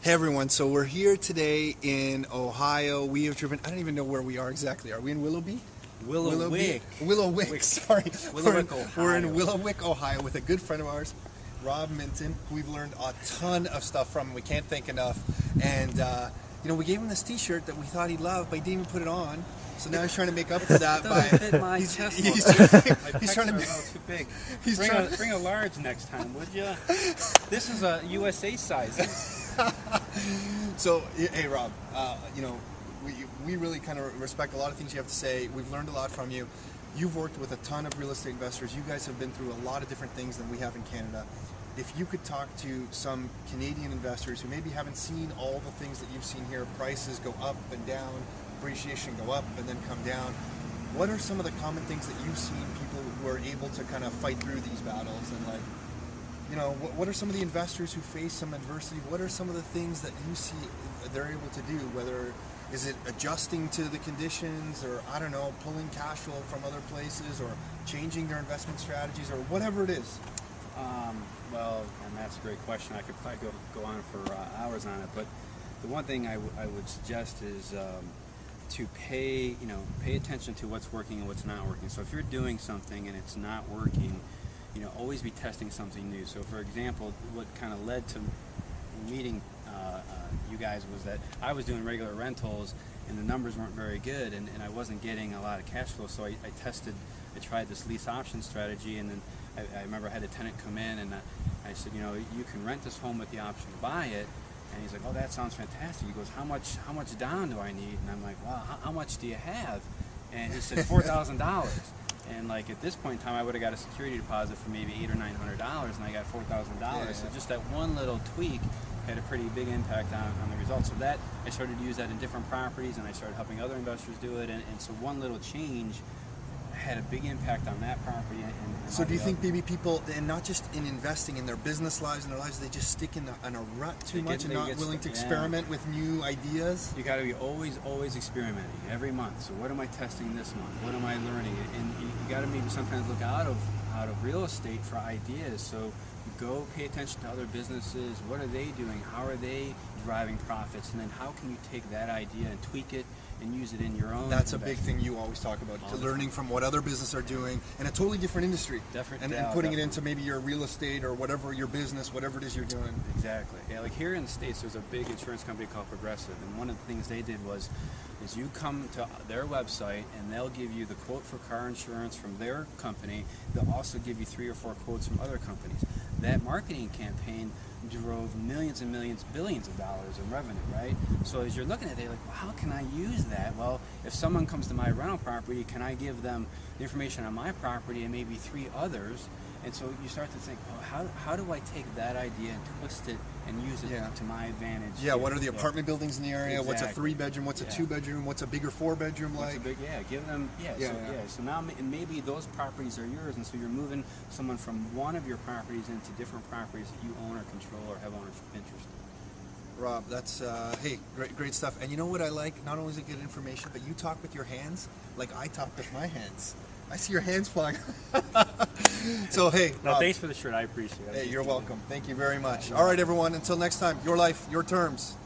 Hey everyone, so we're here today in Ohio. We have driven, I don't even know where we are exactly. Are we in Willoughby? Willowick, sorry. Willowick, Ohio. We're in Willowick, Ohio with a good friend of ours, Rob Minton, who we've learned a ton of stuff from. We can't thank enough. And, we gave him this t-shirt that we thought he'd love, but he didn't even put it on. So now he's trying to make up for that by... fit my chest. He's trying to be too big. He's bring a large next time, would you? This is a USA size. So, hey Rob, we really kind of respect a lot of things you have to say. We've learned a lot from you. You've worked with a ton of real estate investors. You guys have been through a lot of different things than we have in Canada. If you could talk to some Canadian investors who maybe haven't seen all the things that you've seen here, prices go up and down, appreciation go up and then come down, what are some of the common things that you've seen people who are able to kind of fight through these battles? And what are some of the investors who face some adversity? What are some of the things that you see they're able to do? Whether is it adjusting to the conditions, or I don't know, pulling cash flow from other places, or changing their investment strategies, or whatever it is? Well, and that's a great question. I could probably go on for hours on it, but the one thing I would suggest is to pay attention to what's working and what's not working. So if you're doing something and it's not working, always be testing something new. So for example, what kind of led to meeting you guys was that I was doing regular rentals and the numbers weren't very good, and I wasn't getting a lot of cash flow. So I tried this lease option strategy, and then I remember I had a tenant come in and I said, you can rent this home with the option to buy it. And he's like, oh, that sounds fantastic. He goes, how much down do I need? And I'm like, well, how much do you have? And he said $4,000. And like at this point in time, I would have got a security deposit for maybe $800 or $900, and I got $4,000. Yeah. So just that one little tweak had a pretty big impact on the results. So that I started to use that in different properties, and I started helping other investors do it. And so one little change had a big impact on that property. And so do you think maybe people, and not just in investing, in their business lives and their lives, they just stick in a rut too much and not willing to experiment with new ideas? You got to be always experimenting every month. So what am I testing this month? What am I learning? And you got to maybe sometimes look out of real estate for ideas. So go pay attention to other businesses. What are they doing? How are they driving profits? And then how can you take that idea and tweak it and use it in your own That's a big thing you always talk about, learning from what other businesses are doing in a totally different industry. And putting it into maybe your real estate or whatever, your business, whatever it is you're doing. Exactly. Yeah, like here in the States, there's a big insurance company called Progressive, and one of the things they did is you come to their website and they'll give you the quote for car insurance from their company. They'll also give you 3 or 4 quotes from other companies. That marketing campaign drove millions and millions, billions of dollars in revenue, right? So as you're looking at it, you're like, well, how can I use that? Well, if someone comes to my rental property, can I give them the information on my property and maybe 3 others? And so you start to think, well, how do I take that idea and twist it and use it to my advantage? Yeah, what are the apartment buildings in the area? Exactly. What's a 3-bedroom? What's a 2-bedroom? What's a bigger 4-bedroom like? Give them, So now maybe those properties are yours, and so you're moving someone from one of your properties into different properties that you own or control or have ownership interest in. Rob, that's, hey, great stuff. And you know what I like? Not only is it good information, but you talk with your hands like I talk with my hands. I see your hands flying. So, hey, Rob, thanks for the shirt. I appreciate it. Hey, you're welcome. Thank you very much. All right, everyone. Until next time, your life, your terms.